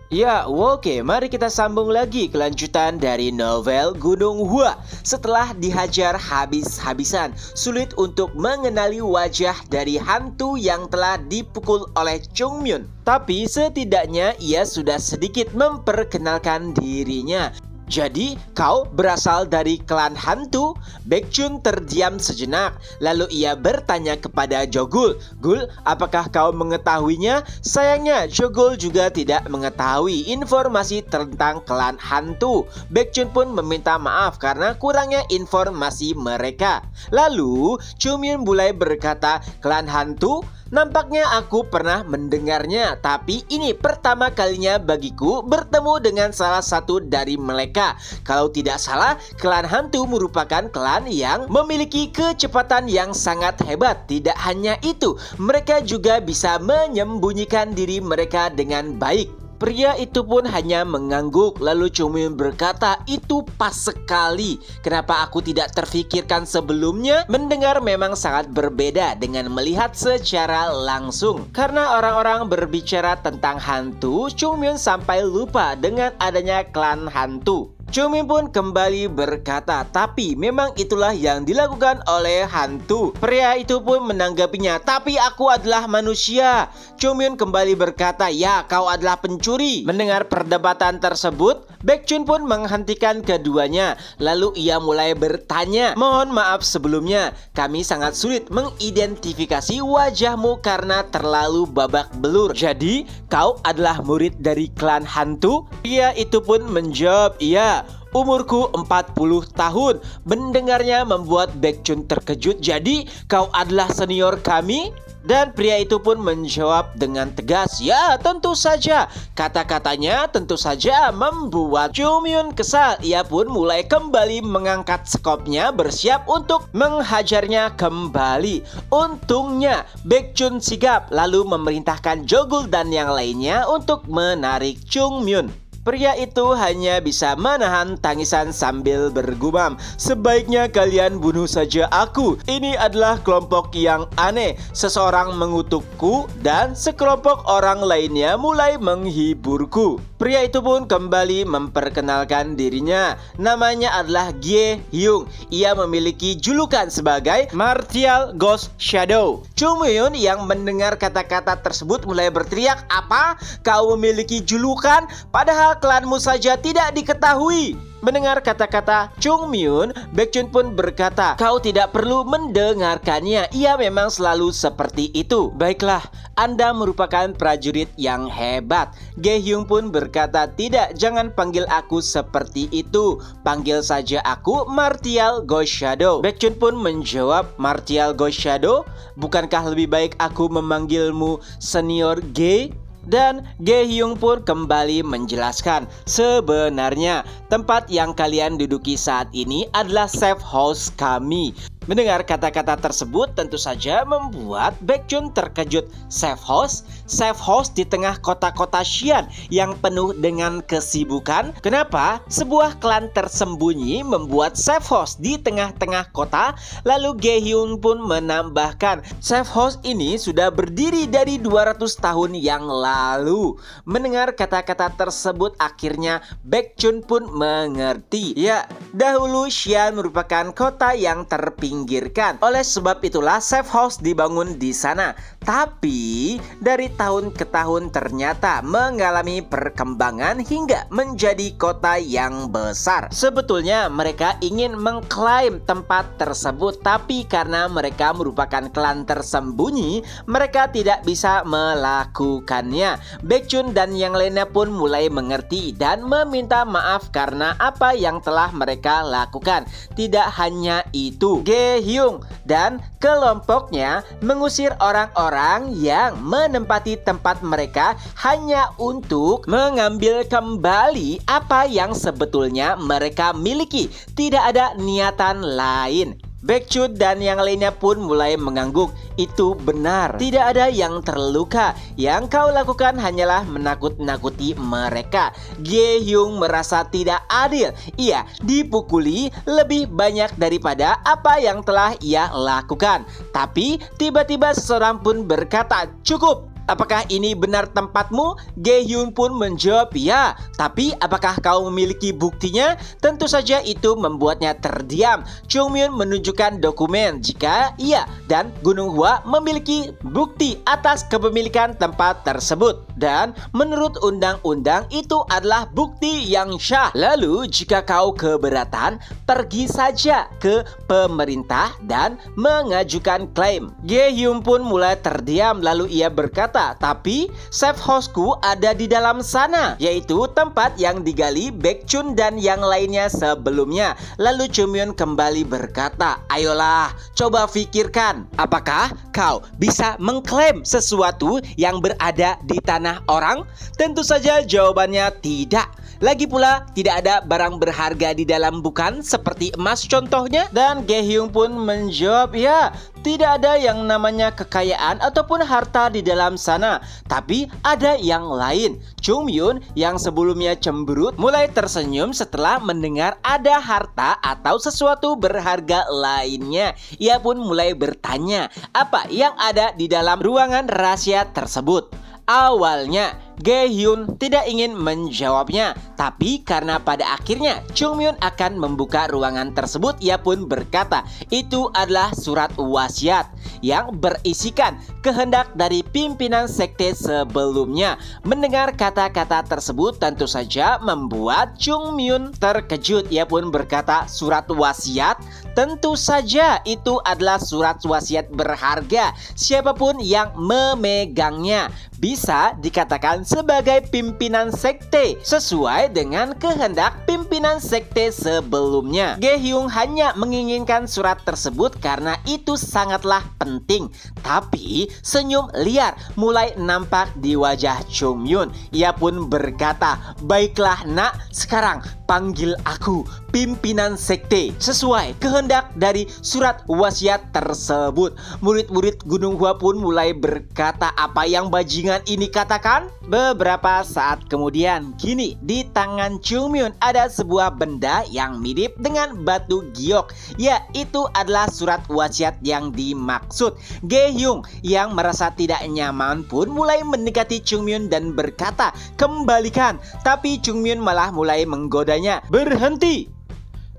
Ya, oke, mari kita sambung lagi kelanjutan dari novel Gunung Hua. Setelah dihajar habis-habisan, sulit untuk mengenali wajah dari hantu yang telah dipukul oleh Chung Myun. Tapi setidaknya ia sudah sedikit memperkenalkan dirinya. Jadi, kau berasal dari klan hantu? Baekjun terdiam sejenak. Lalu ia bertanya kepada Jogul. Gul, apakah kau mengetahuinya? Sayangnya, Jogul juga tidak mengetahui informasi tentang klan hantu. Baekjun pun meminta maaf karena kurangnya informasi mereka. Lalu, Chumyun mulai berkata, klan hantu? Nampaknya aku pernah mendengarnya, tapi ini pertama kalinya bagiku bertemu dengan salah satu dari mereka. Kalau tidak salah, klan hantu merupakan klan yang memiliki kecepatan yang sangat hebat. Tidak hanya itu, mereka juga bisa menyembunyikan diri mereka dengan baik. Pria itu pun hanya mengangguk. Lalu Chumyun berkata, itu pas sekali. Kenapa aku tidak terfikirkan sebelumnya? Mendengar memang sangat berbeda dengan melihat secara langsung. Karena orang-orang berbicara tentang hantu, Chumyun sampai lupa dengan adanya klan hantu. Chumyun pun kembali berkata, tapi memang itulah yang dilakukan oleh hantu. Pria itu pun menanggapinya, tapi aku adalah manusia. Chumyun kembali berkata, ya kau adalah pencuri. Mendengar perdebatan tersebut, Baekjun pun menghentikan keduanya. Lalu ia mulai bertanya, mohon maaf sebelumnya, kami sangat sulit mengidentifikasi wajahmu karena terlalu babak belur. Jadi kau adalah murid dari klan hantu? Pria itu pun menjawab, iya. Umurku 40 tahun. Mendengarnya membuat Baekjun terkejut. Jadi kau adalah senior kami? Dan pria itu pun menjawab dengan tegas, ya tentu saja. Kata-katanya tentu saja membuat Chumyun kesal. Ia pun mulai kembali mengangkat skopnya bersiap untuk menghajarnya kembali. Untungnya Baekjun sigap lalu memerintahkan Jogul dan yang lainnya untuk menarik Chumyun. Pria itu hanya bisa menahan tangisan sambil bergumam, sebaiknya kalian bunuh saja aku. Ini adalah kelompok yang aneh. Seseorang mengutukku dan sekelompok orang lainnya mulai menghiburku. Pria itu pun kembali memperkenalkan dirinya. Namanya adalah Gye Hyung. Ia memiliki julukan sebagai Martial Ghost Shadow. Chumyun yang mendengar kata-kata tersebut mulai berteriak, apa? Kau memiliki julukan? Padahal klanmu saja tidak diketahui. Mendengar kata-kata Chumyun, Baekjun pun berkata, kau tidak perlu mendengarkannya. Ia memang selalu seperti itu. Baiklah, Anda merupakan prajurit yang hebat. Gye Hyung pun berkata, tidak, jangan panggil aku seperti itu. Panggil saja aku Martial Ghost Shadow. Baekjun pun menjawab, Martial Ghost Shadow? Bukankah lebih baik aku memanggilmu Senior Gye? Dan Gye Hyung pun kembali menjelaskan, sebenarnya tempat yang kalian duduki saat ini adalah safe house kami. Mendengar kata-kata tersebut tentu saja membuat Baekjun terkejut. Safe house? Safe house di tengah kota-kota Xi'an yang penuh dengan kesibukan? Kenapa sebuah klan tersembunyi membuat safe house di tengah-tengah kota? Lalu Gye Hyun pun menambahkan, safe house ini sudah berdiri dari 200 tahun yang lalu. Mendengar kata-kata tersebut akhirnya Baekjun pun mengerti. Ya, dahulu Xi'an merupakan kota yang terpinggirkan. Oleh sebab itulah safe house dibangun di sana. Tapi dari tahun ke tahun ternyata mengalami perkembangan hingga menjadi kota yang besar. Sebetulnya mereka ingin mengklaim tempat tersebut, tapi karena mereka merupakan klan tersembunyi, mereka tidak bisa melakukannya. Baekjun dan yang lainnya pun mulai mengerti dan meminta maaf karena apa yang telah mereka lakukan. Tidak hanya itu, Gye Hyung dan kelompoknya mengusir orang-orang yang menempati tempat mereka hanya untuk mengambil kembali apa yang sebetulnya mereka miliki. Tidak ada niatan lain. Baekjun dan yang lainnya pun mulai mengangguk. Itu benar, tidak ada yang terluka. Yang kau lakukan hanyalah menakut-nakuti mereka. Gye Hyung merasa tidak adil. Ia dipukuli lebih banyak daripada apa yang telah ia lakukan. Tapi tiba-tiba seseorang pun berkata, cukup. apakah ini benar tempatmu? Ge-hyun pun menjawab ya. Tapi apakah kau memiliki buktinya? Tentu saja itu membuatnya terdiam. Chung-myun menunjukkan dokumen jika iya dan Gunung Hua memiliki bukti atas kepemilikan tempat tersebut. Dan menurut undang-undang itu adalah bukti yang sah. Lalu jika kau keberatan, pergi saja ke pemerintah dan mengajukan klaim. Ge-hyun pun mulai terdiam lalu ia berkata, tapi safe houseku ada di dalam sana, yaitu tempat yang digali Baekhyun dan yang lainnya sebelumnya. Lalu Chung-myun kembali berkata, ayolah, coba pikirkan, apakah kau bisa mengklaim sesuatu yang berada di tanah orang? Tentu saja jawabannya tidak. Lagi pula tidak ada barang berharga di dalam, bukan? Seperti emas contohnya. Dan Ge-hyun pun menjawab, ya, tidak ada yang namanya kekayaan ataupun harta di dalam sana, tapi ada yang lain. Chung-myun yang sebelumnya cemberut mulai tersenyum setelah mendengar ada harta atau sesuatu berharga lainnya. Ia pun mulai bertanya apa yang ada di dalam ruangan rahasia tersebut. Awalnya Ge-hyun tidak ingin menjawabnya, tapi karena pada akhirnya Chung-myun akan membuka ruangan tersebut, ia pun berkata itu adalah surat wasiat yang berisikan kehendak dari pimpinan sekte sebelumnya. Mendengar kata-kata tersebut tentu saja membuat Chung-myun terkejut. Ia pun berkata, surat wasiat? Tentu saja itu adalah surat wasiat berharga. Siapapun yang memegangnya bisa dikatakan sebagai pimpinan sekte sesuai dengan kehendak pimpinan sekte sebelumnya. Ge-hyun hanya menginginkan surat tersebut karena itu sangatlah penting. Tapi senyum liar mulai nampak di wajah Chung-myun. Ia pun berkata, baiklah nak, sekarang panggil aku pimpinan sekte sesuai kehendak dari surat wasiat tersebut. Murid-murid Gunung Hua pun mulai berkata, apa yang bajingan ini katakan? Beberapa saat kemudian, kini di tangan Chung-myun ada sebuah benda yang mirip dengan batu giok. Ya, itu adalah surat wasiat yang dimaksud. Ge-hyun yang merasa tidak nyaman pun mulai mendekati Chung-myun dan berkata, kembalikan. Tapi Chung-myun malah mulai menggodanya, berhenti,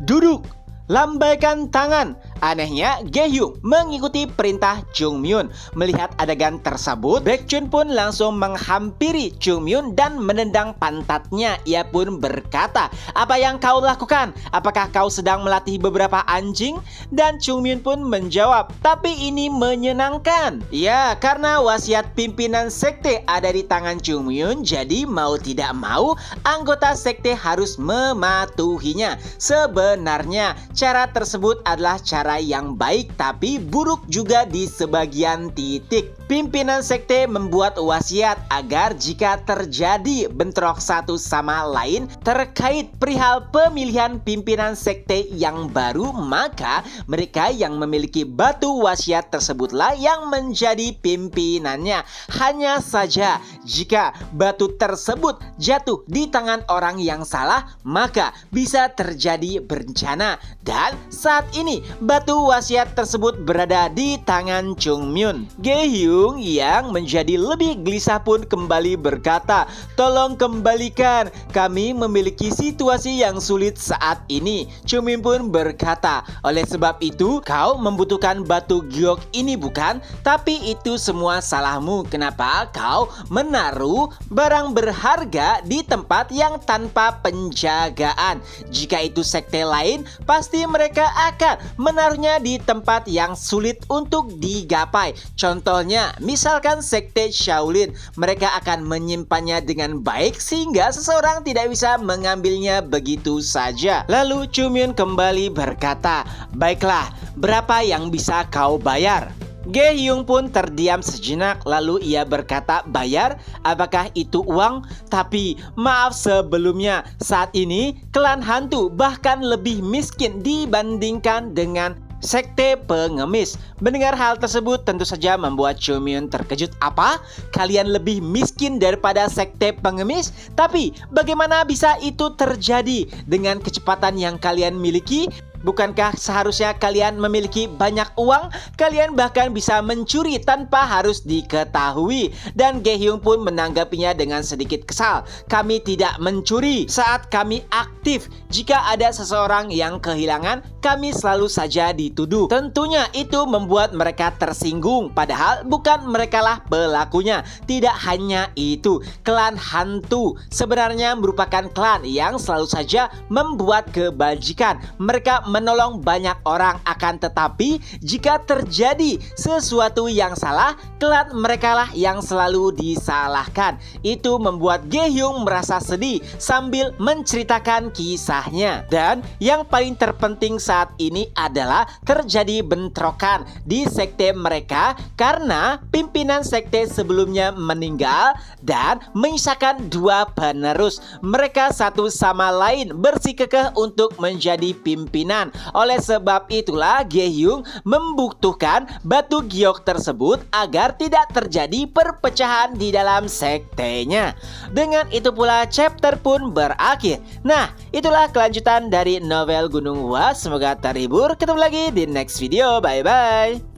duduk, lambaikan tangan. Anehnya, Ge-hyun mengikuti perintah Chung-myun. Melihat adegan tersebut, Baekhyun pun langsung menghampiri Chung-myun dan menendang pantatnya. Ia pun berkata, apa yang kau lakukan? Apakah kau sedang melatih beberapa anjing? Dan Chung-myun pun menjawab, tapi ini menyenangkan. Ya, karena wasiat pimpinan sekte ada di tangan Chung-myun, jadi mau tidak mau anggota sekte harus mematuhinya. Sebenarnya cara tersebut adalah cara yang baik, tapi buruk juga di sebagian titik. Pimpinan sekte membuat wasiat agar jika terjadi bentrok satu sama lain terkait perihal pemilihan pimpinan sekte yang baru, maka mereka yang memiliki batu wasiat tersebutlah yang menjadi pimpinannya. Hanya saja jika batu tersebut jatuh di tangan orang yang salah, maka bisa terjadi bencana. Dan saat ini batu wasiat tersebut berada di tangan Chung-myun. Ge-hyun yang menjadi lebih gelisah pun kembali berkata, tolong kembalikan, kami memiliki situasi yang sulit saat ini. Chung-myun pun berkata, oleh sebab itu kau membutuhkan batu giok ini bukan? Tapi itu semua salahmu. Kenapa kau menaruh barang berharga di tempat yang tanpa penjagaan? Jika itu sekte lain, pasti mereka akan menaruhnya di tempat yang sulit untuk digapai. Contohnya, misalkan sekte Shaolin, mereka akan menyimpannya dengan baik sehingga seseorang tidak bisa mengambilnya begitu saja. Lalu Chung-myun kembali berkata, baiklah, berapa yang bisa kau bayar? Ge-hyun pun terdiam sejenak, lalu ia berkata, bayar? Apakah itu uang? Tapi maaf sebelumnya, saat ini klan hantu bahkan lebih miskin dibandingkan dengan sekte pengemis. Mendengar hal tersebut tentu saja membuat Chung-myun terkejut. Apa? Kalian lebih miskin daripada sekte pengemis? Tapi bagaimana bisa itu terjadi dengan kecepatan yang kalian miliki? Bukankah seharusnya kalian memiliki banyak uang? Kalian bahkan bisa mencuri tanpa harus diketahui. Dan Ge-hyung pun menanggapinya dengan sedikit kesal. Kami tidak mencuri saat kami aktif. Jika ada seseorang yang kehilangan, kami selalu saja dituduh. Tentunya itu membuat mereka tersinggung. Padahal bukan merekalah pelakunya. Tidak hanya itu, klan hantu sebenarnya merupakan klan yang selalu saja membuat kebajikan. Mereka menolong banyak orang, akan tetapi jika terjadi sesuatu yang salah, klan merekalah yang selalu disalahkan. Itu membuat Ge-hyung merasa sedih sambil menceritakan kisahnya. Dan yang paling terpenting saat ini adalah terjadi bentrokan di sekte mereka karena pimpinan sekte sebelumnya meninggal dan menyisakan dua penerus. Mereka satu sama lain bersikukuh untuk menjadi pimpinan. Oleh sebab itulah Ge-hyung membutuhkan batu giok tersebut agar tidak terjadi perpecahan di dalam sektenya. Dengan itu pula chapter pun berakhir. Nah, itulah kelanjutan dari novel Gunung Hua. Semoga terhibur. Ketemu lagi di next video. Bye bye.